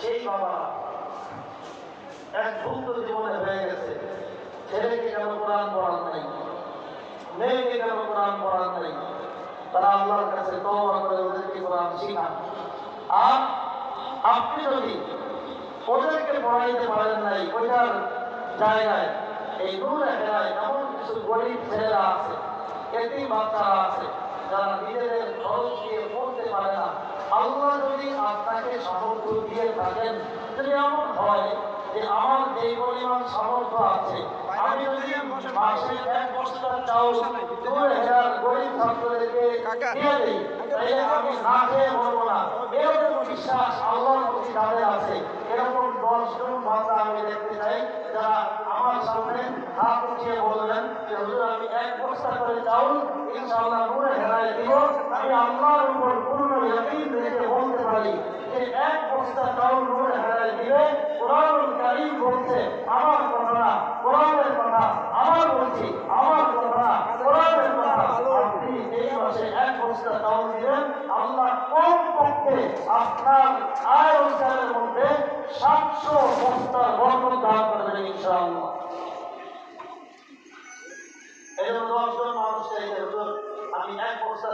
সেই বাবা এক ভুক্ত জীবনে হয়ে গেছে, ছেলেকে কেন কোরআন পড়ান নাই, মেয়েকে কেন কোরআন পড়ান নাই, তারা আল্লাহর কাছে তওবা করে ওদেরকে কোরআন শিখান। আর আপনি যদি ওদেরকে পড়াইতে পারেন নাই, ওইটার জায়গায় এই নূর হেরায় এমন কিছু গরিব ছেলেরা আছে, এতিম বাচ্চারা আছে, যারা নিজেদের খরচ দিয়ে পড়তে পারে না। আল্লাহ যদি আপনাকে সামর্থ্য দিয়ে থাকেন, যদি এমন হয় যে আমার যে পরিমাণ সামর্থ্য আছে, আমি যদি মাসে 1 বস্তা চাউল নূর হেরার গরিব ছাত্রদেরকে দিয়ে দিই, তাহলে আমি না খেয়ে মরবো না। এরকম বিশ্বাস আল্লাহর প্রতি যাদের আছে, এরকম 10 জন বান্দা আমি দেখতে চাই যারা আমার সামনে হাত উঠিয়ে বলবেন যে হুজুর আমি 1 বস্তা করে চাউল ইনশাআল্লাহ নূর হেরায় দিব। আমি আল্লাহর উপর পূর্ণ ইয়াকিন রেখে বলতে পারি যে 1 বস্তা চাউল নূর হেরায় দিবে। কোরআনুল কারীম বলছে আমার কথা না, কোরআনের কথা আমার বলছি, আমার কথা না, কোরআনের কথা। আপনি এই মাসে 1 বস্তা চাউল দিবেন, আল্লাহ কমপক্ষে আপনার আয় রোজগারের মধ্যে 700 বস্তার বরকত দান করবেন ইনশাআল্লাহ। এই জন্য 10 জন মানুষ চাইছে হুজুর আমি 1 বস্তা